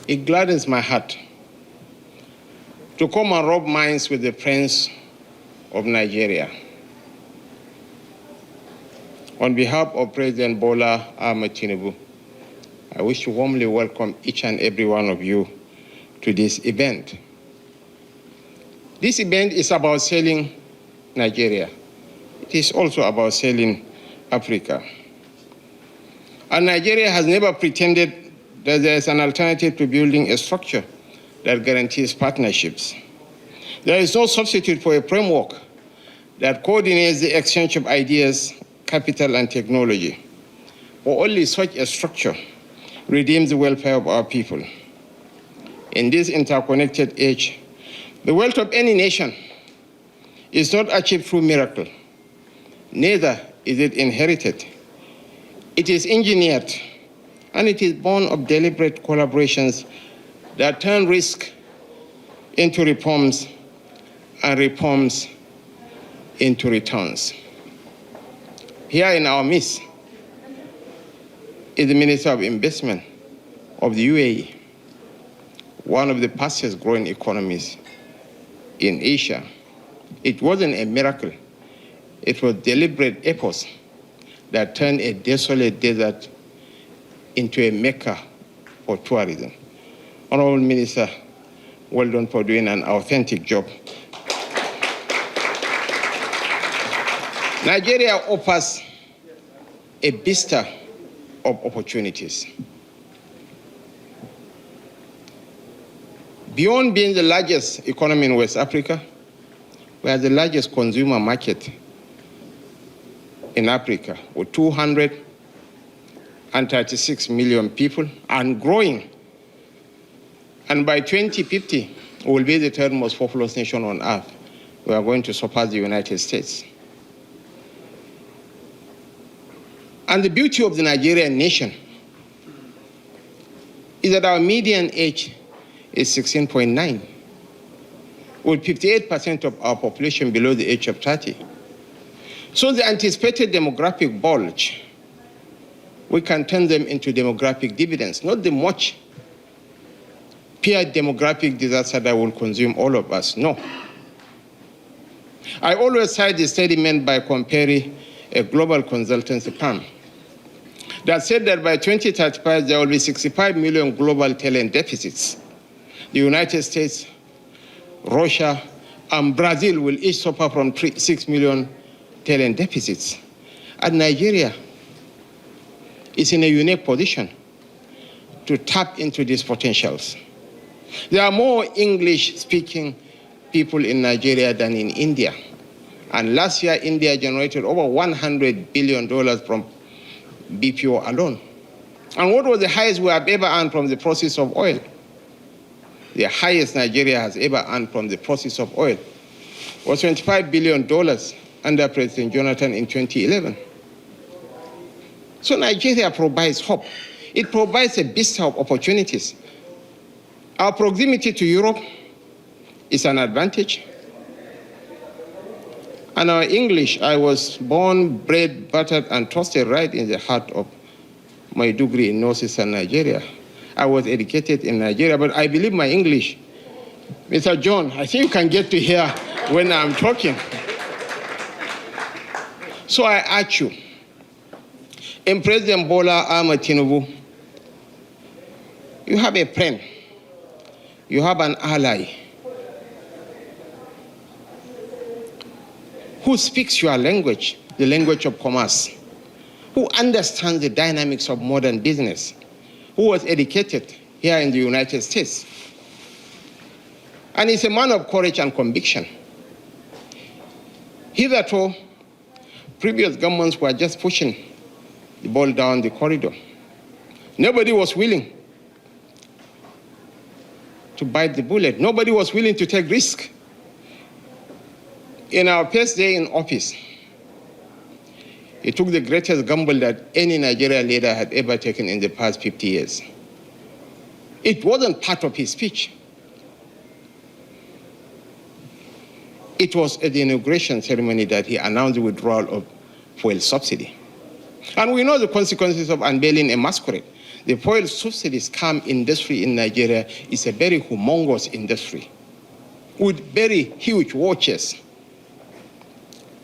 It gladdens my heart to come and rub minds with the Prince of Nigeria. On behalf of President Bola Ahmed Tinubu, I wish to warmly welcome each and every one of you to this event. This event is about selling Nigeria. It is also about selling Africa. And Nigeria has never pretended that there is an alternative to building a structure that guarantees partnerships. There is no substitute for a framework that coordinates the exchange of ideas, capital, and technology. For only such a structure redeems the welfare of our people. In this interconnected age, the wealth of any nation is not achieved through miracle. Neither is it inherited. It is engineered, and it is born of deliberate collaborations that turn risk into reforms and reforms into returns. Here in our midst is the Minister of Investment of the UAE, one of the fastest growing economies in Asia. It wasn't a miracle. It was deliberate efforts that turned a desolate desert into a mecca for tourism. Honorable Minister, well done for doing an authentic job. Nigeria offers a vista of opportunities. Beyond being the largest economy in West Africa, we are the largest consumer market in Africa with 236 million people and growing. And by 2050, we will be the third most populous nation on earth. We are going to surpass the United States. And the beauty of the Nigerian nation is that our median age is 16.9, with 58% of our population below the age of 30. So the anticipated demographic bulge, we can turn them into demographic dividends, not the much peer demographic disaster that will consume all of us, no. I always cite the statement by comparing a global consultancy firm that said that by 2035, there will be 65 million global talent deficits. The United States, Russia, and Brazil will each suffer from 6 million talent deficits. And Nigeria is in a unique position to tap into these potentials. There are more English-speaking people in Nigeria than in India. And last year, India generated over $100 billion from BPO alone. And what was the highest we have ever earned from the process of oil? The highest Nigeria has ever earned from the process of oil was $25 billion under President Jonathan in 2011. So Nigeria provides hope. It provides a vista of opportunities. Our proximity to Europe is an advantage. And our English, I was born, bred, buttered, and trusted right in the heart of Maiduguri in northeastern Nigeria. I was educated in Nigeria, but I believe my English. Mr. John, I think you can get to hear when I'm talking. So I ask you, in President Bola Ahmed Tinubu, you have a friend, you have an ally who speaks your language, the language of commerce, who understands the dynamics of modern business, who was educated here in the United States, and is a man of courage and conviction. Hitherto, previous governments were just pushing the ball down the corridor. Nobody was willing to bite the bullet. Nobody was willing to take risk. In our first day in office, he took the greatest gamble that any Nigerian leader had ever taken in the past 50 years. It wasn't part of his speech. It was at the inauguration ceremony that he announced the withdrawal of fuel subsidy. And we know the consequences of unveiling a masquerade. The fuel subsidy scam industry in Nigeria is a very humongous industry with very huge watches.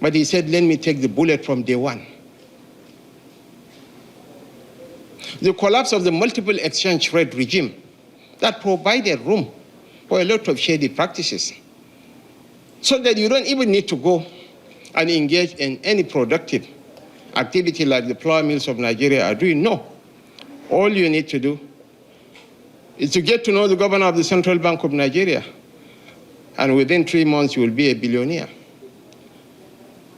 But he said, let me take the bullet from day one. The collapse of the multiple exchange rate regime that provided room for a lot of shady practices, so that you don't even need to go and engage in any productive activity like the flour mills of Nigeria are doing. No. All you need to do is to get to know the governor of the Central Bank of Nigeria, and within 3 months you will be a billionaire.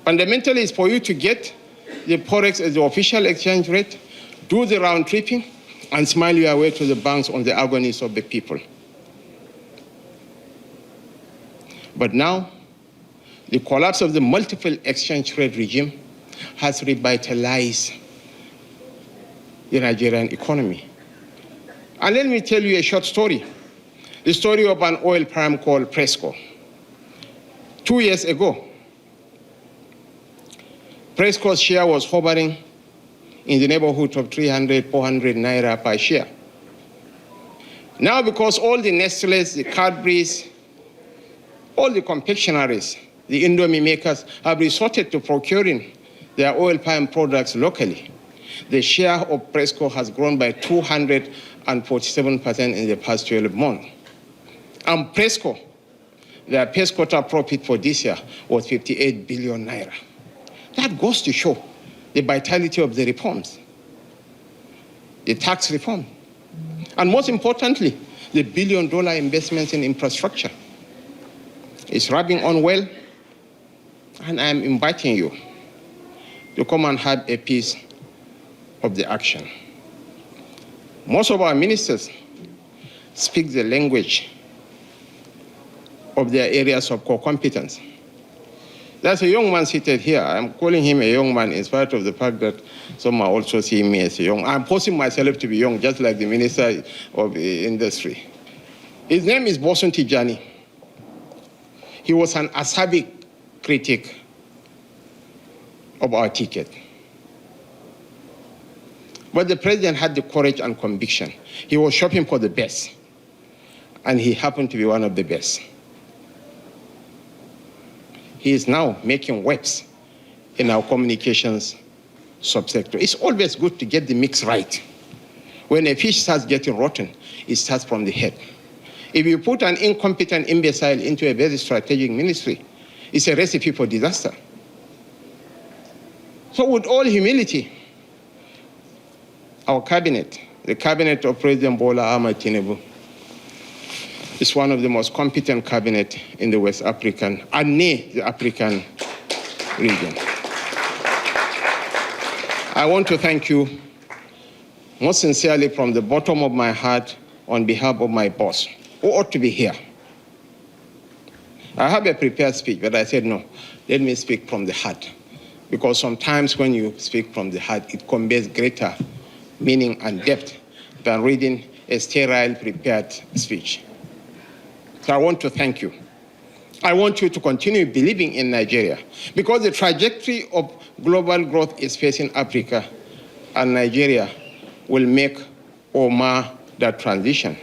Fundamentally, it's for you to get the Forex as the official exchange rate, do the round tripping, and smile your way to the banks on the agonies of the people. But now, the collapse of the multiple exchange rate regime has revitalized the Nigerian economy. And let me tell you a short story, the story of an oil palm called Presco. 2 years ago, Presco's share was hovering in the neighborhood of 300, 400 naira per share. Now, because all the Nestles, the Cadburys, all the confectionaries, the Indomie makers have resorted to procuring their oil palm products locally, the share of Presco has grown by 247% in the past 12 months. And Presco, their first quarter profit for this year was 58 billion naira. That goes to show the vitality of the reforms, the tax reform, and most importantly, the billion-dollar investments in infrastructure. It's rubbing on well, and I'm inviting you to come and have a piece of the action. Most of our ministers speak the language of their areas of core competence. There's a young man seated here. I'm calling him a young man in spite of the fact that some are also seeing me as a young. I'm forcing myself to be young, just like the Minister of Industry. His name is Bosun Tijani. He was an acerbic critic of our ticket. But the president had the courage and conviction. He was shopping for the best, and he happened to be one of the best. He is now making waves in our communications subsector. It's always good to get the mix right. When a fish starts getting rotten, it starts from the head. If you put an incompetent imbecile into a very strategic ministry, it's a recipe for disaster. So with all humility, our cabinet, the cabinet of President Bola Ahmed Tinubu, is one of the most competent cabinets in the West African and the African region. I want to thank you most sincerely from the bottom of my heart on behalf of my boss, who ought to be here. I have a prepared speech, but I said, no, let me speak from the heart. Because sometimes when you speak from the heart, it conveys greater meaning and depth than reading a sterile prepared speech. So I want to thank you. I want you to continue believing in Nigeria, because the trajectory of global growth is facing Africa, and Nigeria will make or mar that transition.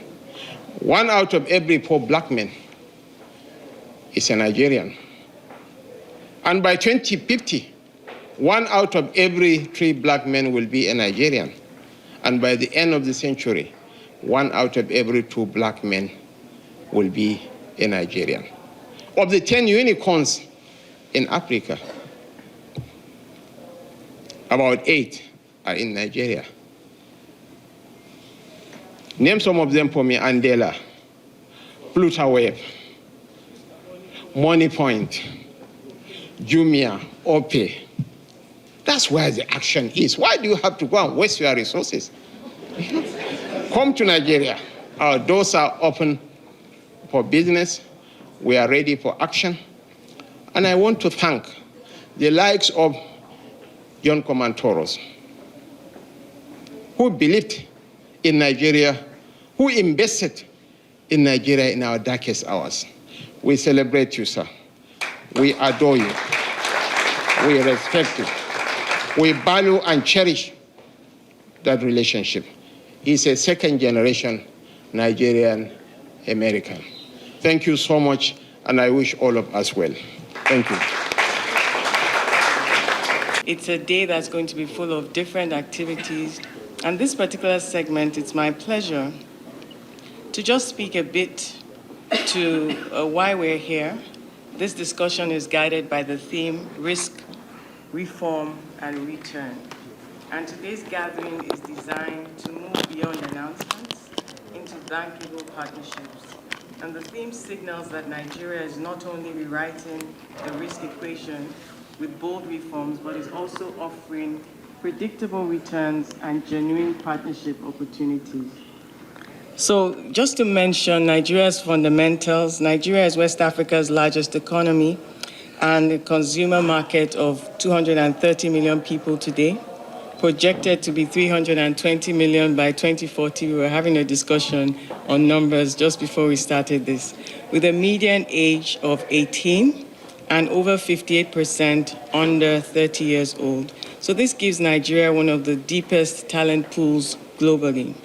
1 out of every 4 black men is a Nigerian. And by 2050, 1 out of every 3 black men will be a Nigerian. And by the end of the century, 1 out of every 2 black men will be a Nigerian. Of the 10 unicorns in Africa, about 8 are in Nigeria. Name some of them for me: Andela, Plutaweb, Money Point, Jumia, Ope. That's where the action is. Why do you have to go and waste your resources? Come to Nigeria. Our doors are open for business. We are ready for action. And I want to thank the likes of John Komantoros, who believed in Nigeria, who invested in Nigeria in our darkest hours. We celebrate you, sir. We adore you. We respect you. We value and cherish that relationship. He's a second-generation Nigerian American. Thank you so much, and I wish all of us well. Thank you. It's a day that's going to be full of different activities. And this particular segment, it's my pleasure to just speak a bit to why we're here. This discussion is guided by the theme, Risk, Reform, and Return. And today's gathering is designed to move beyond announcements into bankable partnerships. And the theme signals that Nigeria is not only rewriting the risk equation with bold reforms, but is also offering predictable returns and genuine partnership opportunities. So just to mention Nigeria's fundamentals, Nigeria is West Africa's largest economy and a consumer market of 230 million people today, projected to be 320 million by 2040. We were having a discussion on numbers just before we started this, with a median age of 18 and over 58% under 30 years old. So this gives Nigeria one of the deepest talent pools globally.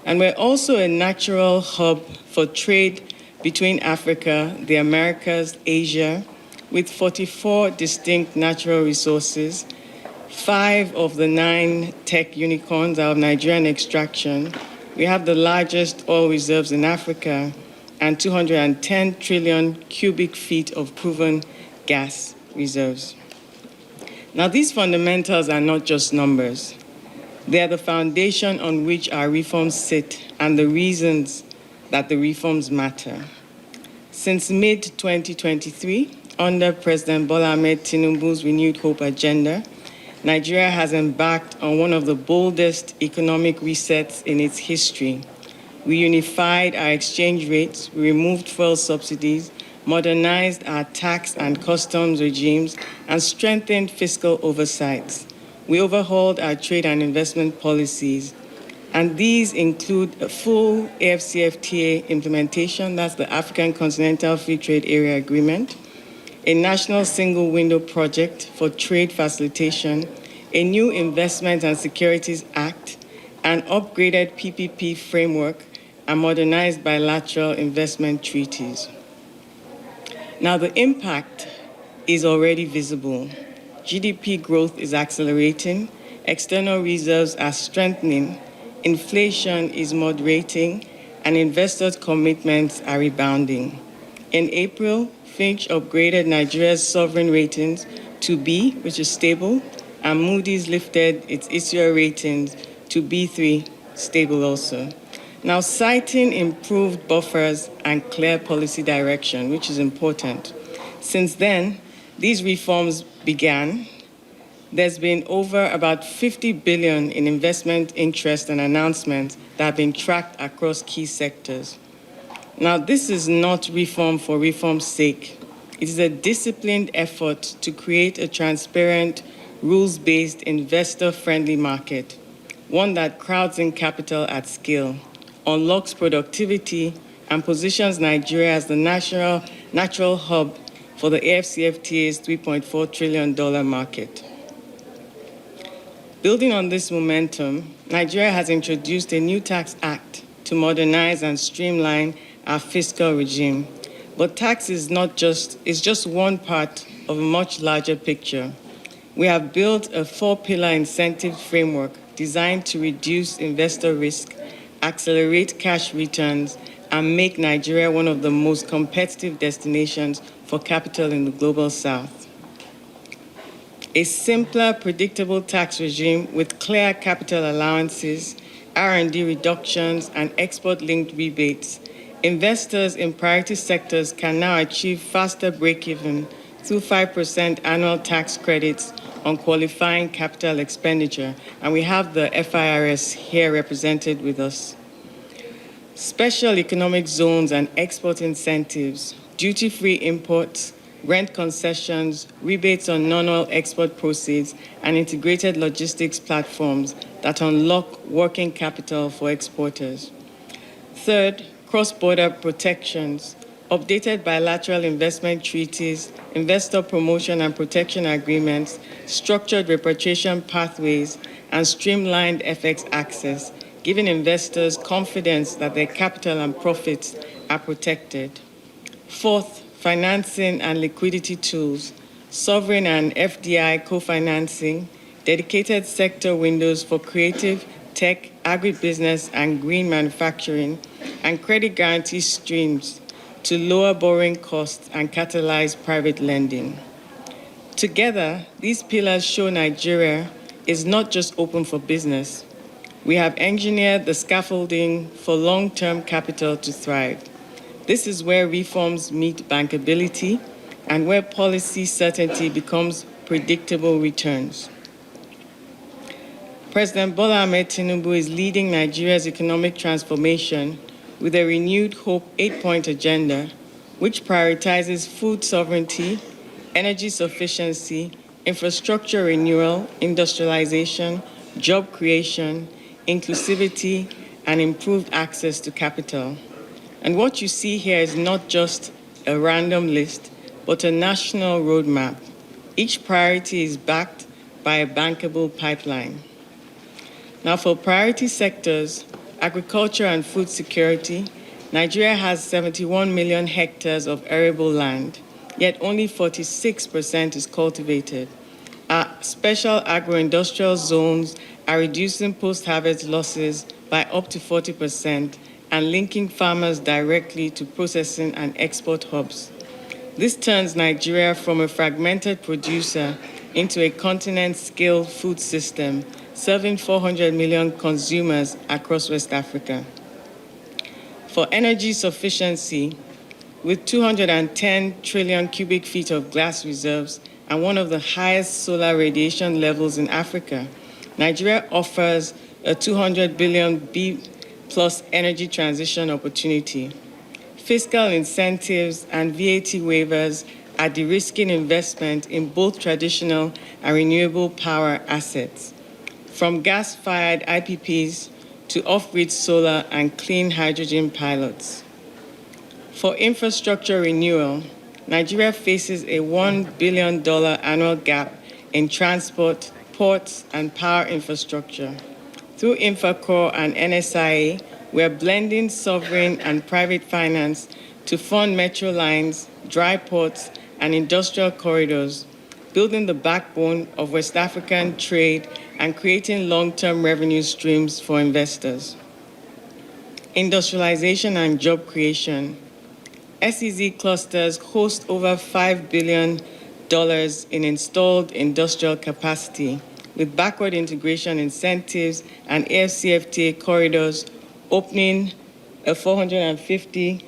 And we're also a natural hub for trade between Africa, the Americas, Asia, with 44 distinct natural resources. 5 of the 9 tech unicorns are of Nigerian extraction. We have the largest oil reserves in Africa and 210 trillion cubic feet of proven gas reserves. Now, these fundamentals are not just numbers. They are the foundation on which our reforms sit and the reasons that the reforms matter. Since mid-2023, under President Bola Ahmed Tinubu's Renewed Hope agenda, Nigeria has embarked on one of the boldest economic resets in its history. We unified our exchange rates, we removed fuel subsidies, modernized our tax and customs regimes, and strengthened fiscal oversights. We overhauled our trade and investment policies, and these include a full AfCFTA implementation, that's the African Continental Free Trade Area Agreement, a national single window project for trade facilitation, a new Investment and Securities Act, an upgraded PPP framework, and modernized bilateral investment treaties. Now, the impact is already visible. GDP growth is accelerating, external reserves are strengthening, inflation is moderating, and investors' commitments are rebounding. In April, Fitch upgraded Nigeria's sovereign ratings to B, which is stable, and Moody's lifted its issuer ratings to B3, stable also. Now, citing improved buffers and clear policy direction, which is important. Since then, these reforms began. There's been over about 50 billion in investment interest and announcements that have been tracked across key sectors. Now, this is not reform for reform's sake. It is a disciplined effort to create a transparent, rules-based, investor-friendly market, one that crowds in capital at scale, unlocks productivity, and positions Nigeria as the natural hub for the AfCFTA's $3.4 trillion market. Building on this momentum, Nigeria has introduced a new tax act to modernize and streamline our fiscal regime. But tax is just one part of a much larger picture. We have built a 4-pillar incentive framework designed to reduce investor risk, accelerate cash returns, and make Nigeria one of the most competitive destinations for capital in the global south. A simpler, predictable tax regime with clear capital allowances, R&D reductions, and export-linked rebates. Investors in priority sectors can now achieve faster break-even through 5% annual tax credits on qualifying capital expenditure, and we have the FIRS here represented with us. Special economic zones and export incentives, duty-free imports, rent concessions, rebates on non-oil export proceeds, and integrated logistics platforms that unlock working capital for exporters. Third, cross-border protections, updated bilateral investment treaties, investor promotion and protection agreements, structured repatriation pathways, and streamlined FX access, giving investors confidence that their capital and profits are protected. Fourth, financing and liquidity tools, sovereign and FDI co-financing, dedicated sector windows for creative, tech, agribusiness, and green manufacturing, and credit guarantee streams to lower borrowing costs and catalyze private lending. Together, these pillars show Nigeria is not just open for business. We have engineered the scaffolding for long-term capital to thrive. This is where reforms meet bankability and where policy certainty becomes predictable returns. President Bola Ahmed Tinubu is leading Nigeria's economic transformation with a renewed Hope 8-point agenda, which prioritizes food sovereignty, energy sufficiency, infrastructure renewal, industrialization, job creation, inclusivity, and improved access to capital. And what you see here is not just a random list, but a national roadmap. Each priority is backed by a bankable pipeline. Now, for priority sectors, agriculture and food security, Nigeria has 71 million hectares of arable land, yet only 46% is cultivated. Our special agro-industrial zones are reducing post-harvest losses by up to 40% and linking farmers directly to processing and export hubs. This turns Nigeria from a fragmented producer into a continent-scale food system, serving 400 million consumers across West Africa. For energy sufficiency, with 210 trillion cubic feet of glass reserves and one of the highest solar radiation levels in Africa, Nigeria offers a 200 billion B+ energy transition opportunity. Fiscal incentives and VAT waivers are de-risking investment in both traditional and renewable power assets, from gas-fired IPPs to off-grid solar and clean hydrogen pilots. For infrastructure renewal, Nigeria faces a $1 billion annual gap in transport, ports, and power infrastructure. Through InfraCore and NSIA, we are blending sovereign and private finance to fund metro lines, dry ports, and industrial corridors, building the backbone of West African trade and creating long-term revenue streams for investors. Industrialization and job creation. SEZ clusters host over $5 billion in installed industrial capacity, with backward integration incentives and AFCFTA corridors opening a 450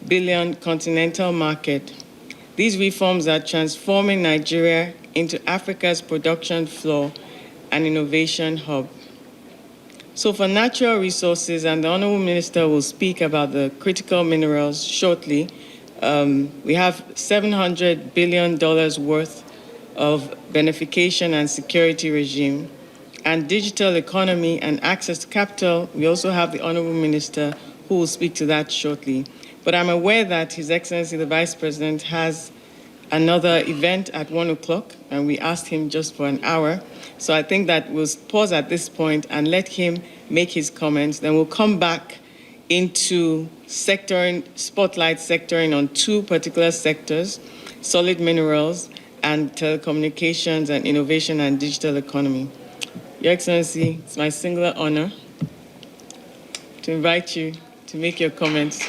billion continental market. These reforms are transforming Nigeria into Africa's production floor and innovation hub. So for natural resources, and the Honorable Minister will speak about the critical minerals shortly, we have $700 billion worth of beneficiation and security regime. And digital economy and access to capital, we also have the Honorable Minister who will speak to that shortly. But I'm aware that His Excellency the Vice President has another event at 1 o'clock, and we asked him just for an hour. So I think that we'll pause at this point and let him make his comments. Then we'll come back into spotlight sectoring on two particular sectors, solid minerals and telecommunications and innovation and digital economy. Your Excellency, it's my singular honor to invite you to make your comments.